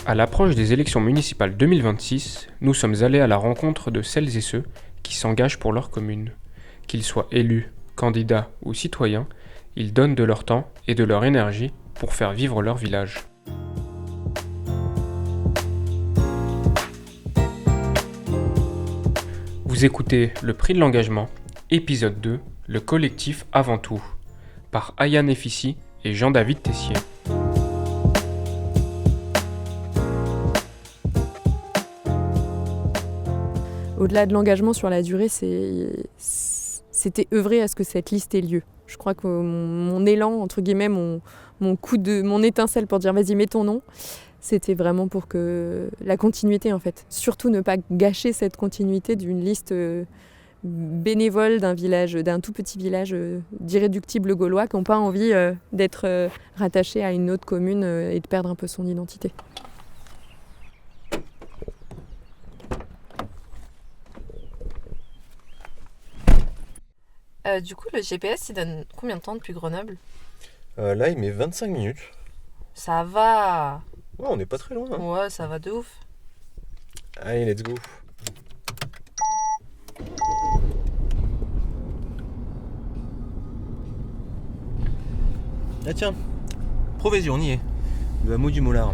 À l'approche des élections municipales 2026, nous sommes allés à la rencontre de celles et ceux qui s'engagent pour leur commune. Qu'ils soient élus, candidats ou citoyens, ils donnent de leur temps et de leur énergie pour faire vivre leur village. Vous écoutez Le Prix de l'Engagement, épisode 2, le collectif Avant tout, par Ayane Efissi et Jean-David Tessier. Au-delà de l'engagement sur la durée, c'était œuvrer à ce que cette liste ait lieu. Je crois que mon élan, entre guillemets, mon étincelle pour dire vas-y mets ton nom, c'était vraiment pour que la continuité en fait. Surtout ne pas gâcher cette continuité d'une liste bénévole d'un tout petit village d'irréductibles gaulois qui n'ont pas envie d'être rattachés à une autre commune et de perdre un peu son identité. Du coup, le GPS, il donne combien de temps depuis Grenoble ? Là, il met 25 minutes. Ça va. Ouais, on n'est pas très loin. Hein. Ouais, ça va de ouf. Allez, let's go. Ah tiens, Provésie, on y est. Le hameau du Moulard.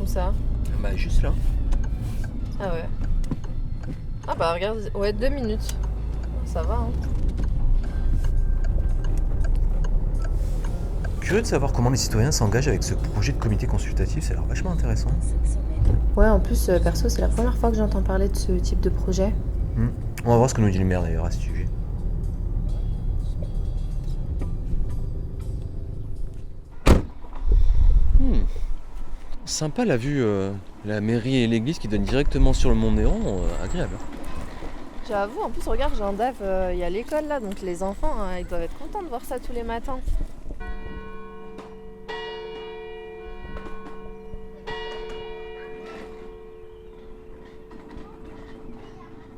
Où ça ? Bah juste là. Ah ouais. Ah bah regarde, ouais, 2 minutes. Ça va, hein. Curieux de savoir comment les citoyens s'engagent avec ce projet de comité consultatif, ça a l'air vachement intéressant. Ouais, en plus, perso, c'est la première fois que j'entends parler de ce type de projet. On va voir ce que nous dit le maire d'ailleurs à ce sujet. Sympa la vue, la mairie et l'église qui donnent directement sur le Mont Néron, agréable. J'avoue, en plus, regarde, j'ai un DAF, il y a l'école là, donc les enfants, ils doivent être contents de voir ça tous les matins.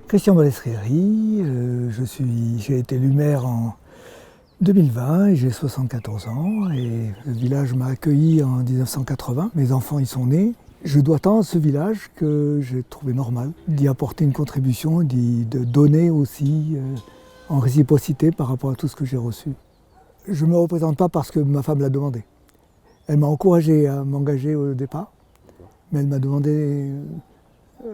Christian Balesrieri, j'ai été élu maire en 2020 et j'ai 74 ans et le village m'a accueilli en 1980. Mes enfants y sont nés. Je dois tant à ce village que j'ai trouvé normal d'y apporter une contribution, de donner aussi en réciprocité par rapport à tout ce que j'ai reçu. Je ne me représente pas parce que ma femme l'a demandé. Elle m'a encouragé à m'engager au départ, mais elle m'a demandé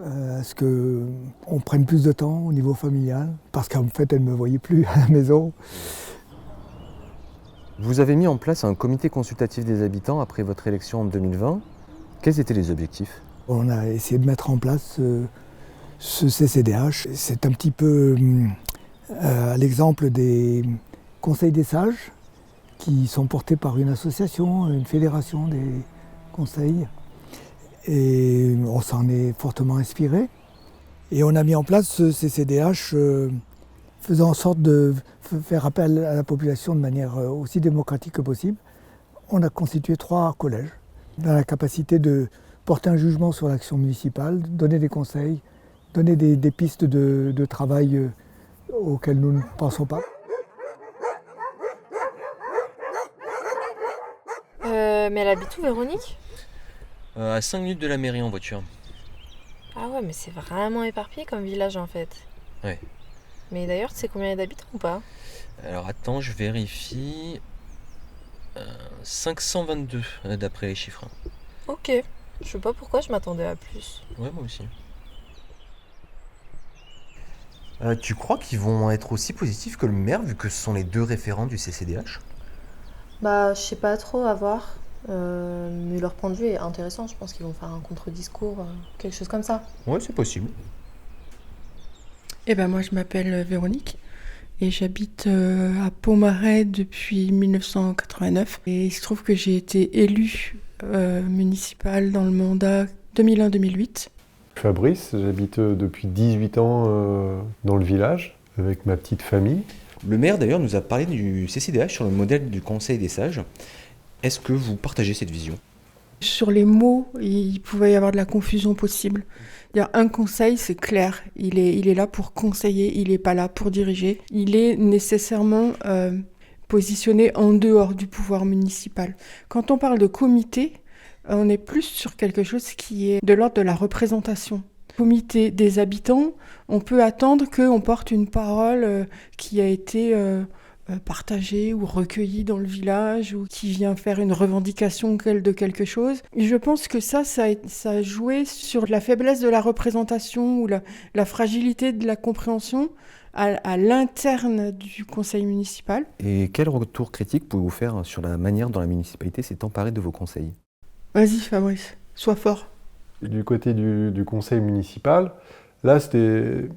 à ce qu'on prenne plus de temps au niveau familial, parce qu'en fait, elle ne me voyait plus à la maison. Vous avez mis en place un comité consultatif des habitants après votre élection en 2020. Quels étaient les objectifs ? On a essayé de mettre en place ce CCDH. C'est un petit peu à l'exemple des conseils des sages, qui sont portés par une association, une fédération des conseils. Et on s'en est fortement inspiré. Et on a mis en place ce CCDH faisant en sorte de faire appel à la population de manière aussi démocratique que possible. On a constitué 3 collèges dans la capacité de porter un jugement sur l'action municipale, donner des conseils, donner des pistes de travail auxquelles nous ne pensons pas. Mais elle habite où, Véronique ? À 5 minutes de la mairie en voiture. Ah ouais, mais c'est vraiment éparpillé comme village en fait. Ouais. Mais d'ailleurs, tu sais combien il y a d'habitants ou pas ? Alors attends, je vérifie. 522 d'après les chiffres. Ok. Je sais pas pourquoi je m'attendais à plus. Ouais, moi aussi. Tu crois qu'ils vont être aussi positifs que le maire, vu que ce sont les 2 référents du CCDH ? Bah, je sais pas trop, à voir. Mais leur point de vue est intéressant. Je pense qu'ils vont faire un contre-discours, quelque chose comme ça. Ouais, c'est possible. Eh ben moi, je m'appelle Véronique et j'habite à Pontmarais depuis 1989. Et il se trouve que j'ai été élue municipale dans le mandat 2001-2008. Fabrice, j'habite depuis 18 ans dans le village avec ma petite famille. Le maire d'ailleurs nous a parlé du CCDH sur le modèle du Conseil des sages. Est-ce que vous partagez cette vision ? Sur les mots, il pouvait y avoir de la confusion possible. Un conseil, c'est clair. Il est là pour conseiller, il n'est pas là pour diriger. Il est nécessairement positionné en dehors du pouvoir municipal. Quand on parle de comité, On est plus sur quelque chose qui est de l'ordre de la représentation. Comité des habitants, on peut attendre qu'on porte une parole qui a été partagée ou recueillie dans le village ou qui vient faire une revendication de quelque chose. Et je pense que ça a joué sur la faiblesse de la représentation ou la fragilité de la compréhension à l'interne du conseil municipal. Et quel retour critique pouvez-vous faire sur la manière dont la municipalité s'est emparée de vos conseils ? Vas-y Fabrice, sois fort. Du côté du conseil municipal, là c'était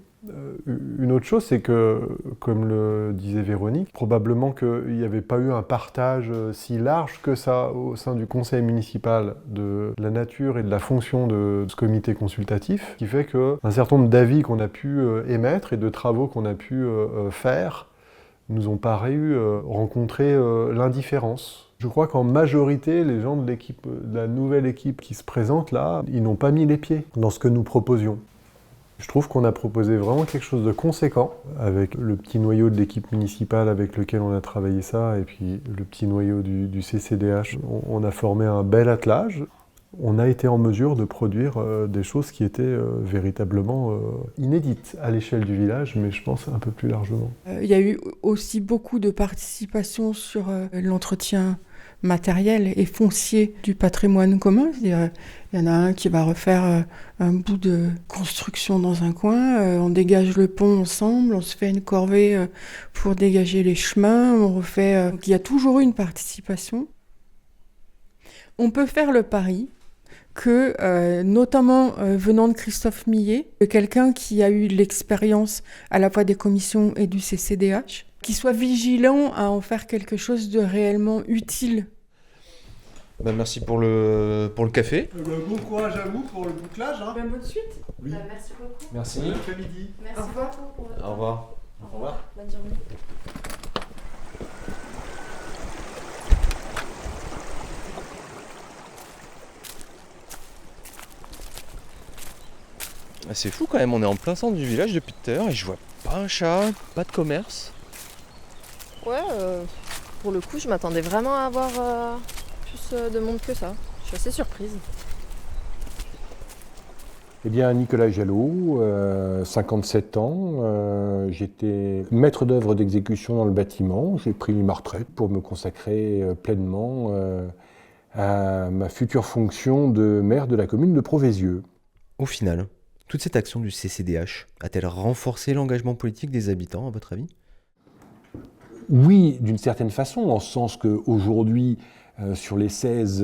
une autre chose, c'est que, comme le disait Véronique, probablement qu'il n'y avait pas eu un partage si large que ça au sein du conseil municipal de la nature et de la fonction de ce comité consultatif, qui fait qu'un certain nombre d'avis qu'on a pu émettre et de travaux qu'on a pu faire nous ont paru rencontrer l'indifférence. Je crois qu'en majorité, les gens de l'équipe, de la nouvelle équipe qui se présente là, ils n'ont pas mis les pieds dans ce que nous proposions. Je trouve qu'on a proposé vraiment quelque chose de conséquent, avec le petit noyau de l'équipe municipale avec lequel on a travaillé ça, et puis le petit noyau du CCDH. On a formé un bel attelage. On a été en mesure de produire des choses qui étaient véritablement inédites à l'échelle du village, mais je pense un peu plus largement. Il y a eu aussi beaucoup de participation sur l'entretien matériel et foncier du patrimoine commun. C'est-à-dire, il y en a un qui va refaire un bout de construction dans un coin, on dégage le pont ensemble, on se fait une corvée pour dégager les chemins, on refait... Donc il y a toujours eu une participation. On peut faire le pari que, notamment venant de Christophe Millet, quelqu'un qui a eu l'expérience à la fois des commissions et du CCDH, qui soit vigilant à en faire quelque chose de réellement utile. Merci pour le café. Bon courage à vous pour le bouclage. Bonne suite. Oui. Merci beaucoup. Merci. Bon après-midi. Merci beaucoup pour votre Au revoir. temps. Au revoir. Bonne journée. C'est fou quand même, on est en plein centre du village depuis tout à l'heure et je vois pas un chat, pas de commerce. Ouais, pour le coup, je m'attendais vraiment à avoir plus de monde que ça. Je suis assez surprise. Eh bien, Nicolas Jalot, 57 ans, j'étais maître d'œuvre d'exécution dans le bâtiment. J'ai pris ma retraite pour me consacrer pleinement à ma future fonction de maire de la commune de Proveysieux. Au final, toute cette action du CCDH a-t-elle renforcé l'engagement politique des habitants, à votre avis ? Oui, d'une certaine façon, en ce sens qu'aujourd'hui, sur les 16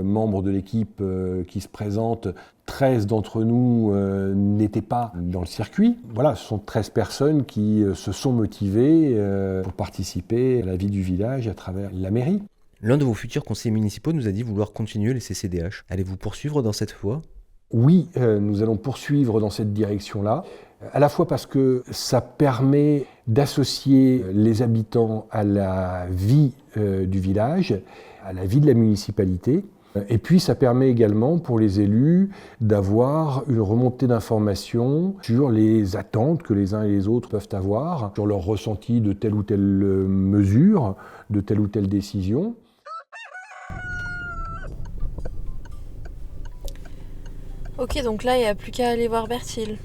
membres de l'équipe qui se présentent, 13 d'entre nous n'étaient pas dans le circuit. Voilà, ce sont 13 personnes qui se sont motivées pour participer à la vie du village à travers la mairie. L'un de vos futurs conseillers municipaux nous a dit vouloir continuer les CCDH. Allez-vous poursuivre dans cette voie ? Oui, nous allons poursuivre dans cette direction-là, à la fois parce que ça permet d'associer les habitants à la vie du village, à la vie de la municipalité, et puis ça permet également pour les élus d'avoir une remontée d'informations sur les attentes que les uns et les autres peuvent avoir, sur leur ressenti de telle ou telle mesure, de telle ou telle décision. Ok, donc là, il n'y a plus qu'à aller voir Bertil.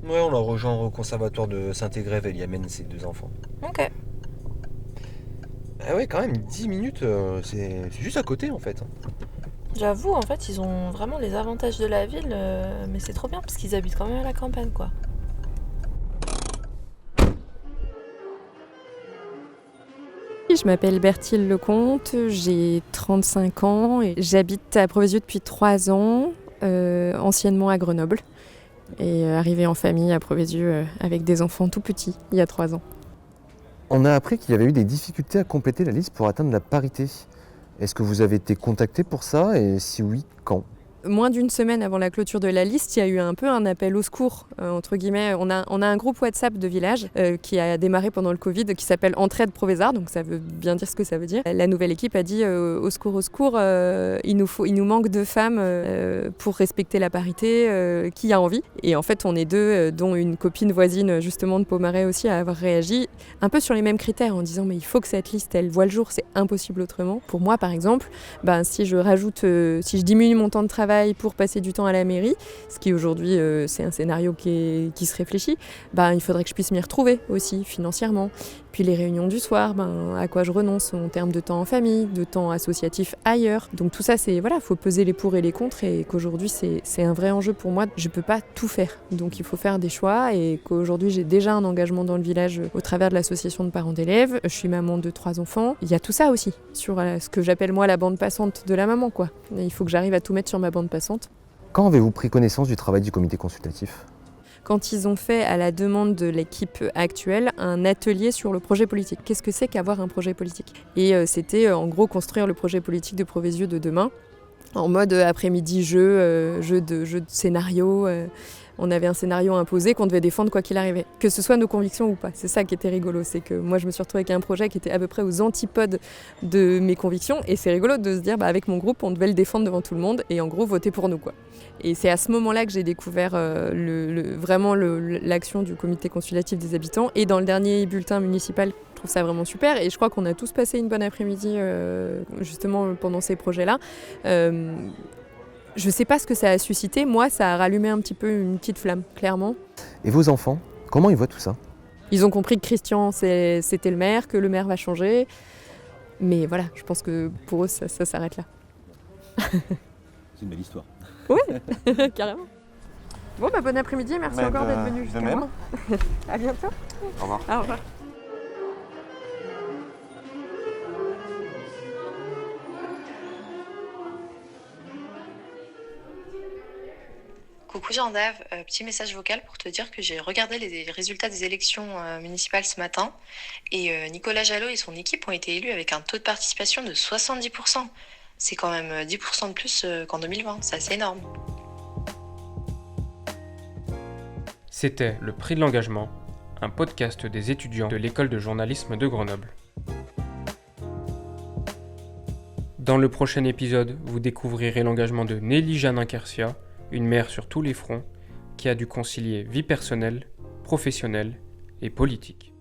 Ouais, on l'a rejoint au conservatoire de Saint-Égrève, elle y amène ses 2 enfants. Ok. Ah ouais, quand même, 10 minutes, c'est juste à côté en fait. J'avoue, en fait, ils ont vraiment les avantages de la ville, mais c'est trop bien parce qu'ils habitent quand même à la campagne, quoi. Je m'appelle Bertile Lecomte, j'ai 35 ans et j'habite à Proveysieux depuis 3 ans, anciennement à Grenoble. Et arrivée en famille à Proveysieux avec des enfants tout petits, il y a 3 ans. On a appris qu'il y avait eu des difficultés à compléter la liste pour atteindre la parité. Est-ce que vous avez été contacté pour ça et si oui, quand ? moins d'une semaine avant la clôture de la liste, il y a eu un peu un appel au secours, entre guillemets. On a un groupe WhatsApp de village qui a démarré pendant le Covid, qui s'appelle Entraide Provézard, donc ça veut bien dire ce que ça veut dire. La nouvelle équipe a dit au secours, il nous manque 2 femmes pour respecter la parité, qui a envie. Et en fait, on est 2, dont une copine voisine justement de Pomarez aussi, à avoir réagi un peu sur les mêmes critères en disant mais il faut que cette liste elle voit le jour, c'est impossible autrement. Pour moi par exemple, si je diminue mon temps de travail pour passer du temps à la mairie, ce qui aujourd'hui c'est un scénario qui se réfléchit, il faudrait que je puisse m'y retrouver aussi financièrement. Puis les réunions du soir, à quoi je renonce en termes de temps en famille, de temps associatif ailleurs. Donc tout ça, faut peser les pour et les contre, et qu'aujourd'hui c'est un vrai enjeu pour moi. Je peux pas tout faire, donc il faut faire des choix, et qu'aujourd'hui j'ai déjà un engagement dans le village au travers de l'association de parents d'élèves. Je suis maman de 3 enfants. Il y a tout ça aussi sur ce que j'appelle moi la bande passante de la maman, quoi. Et il faut que j'arrive à tout mettre sur ma bande passante. Quand avez-vous pris connaissance du travail du comité consultatif ? Quand ils ont fait, à la demande de l'équipe actuelle, un atelier sur le projet politique. Qu'est-ce que c'est qu'avoir un projet politique ? Et c'était en gros construire le projet politique de Proveysieux de demain, en mode après-midi jeu de scénario. On avait un scénario imposé qu'on devait défendre quoi qu'il arrivait, que ce soit nos convictions ou pas. C'est ça qui était rigolo, c'est que moi je me suis retrouvée avec un projet qui était à peu près aux antipodes de mes convictions, et c'est rigolo de se dire avec mon groupe on devait le défendre devant tout le monde et en gros voter pour nous, quoi. Et c'est à ce moment-là que j'ai découvert vraiment l'action du comité consultatif des habitants, et dans le dernier bulletin municipal, je trouve ça vraiment super, et je crois qu'on a tous passé une bonne après-midi justement pendant ces projets-là. Je sais pas ce que ça a suscité, moi ça a rallumé un petit peu une petite flamme, clairement. Et vos enfants, comment ils voient tout ça ? Ils ont compris que Christian c'était le maire, que le maire va changer, mais voilà, je pense que pour eux ça s'arrête là. C'est une belle histoire. Oui, carrément. Bon, bon après-midi, merci encore d'être venu jusqu'à moi. À bientôt. Au revoir. Au revoir. Coucou Jean-Dave, petit message vocal pour te dire que j'ai regardé les résultats des élections municipales ce matin, et Nicolas Jalot et son équipe ont été élus avec un taux de participation de 70%. C'est quand même 10% de plus qu'en 2020, c'est assez énorme. C'était Le Prix de l'engagement, un podcast des étudiants de l'école de journalisme de Grenoble. Dans le prochain épisode, vous découvrirez l'engagement de Nelly Jeannin Kersia, une mère sur tous les fronts, qui a dû concilier vie personnelle, professionnelle et politique.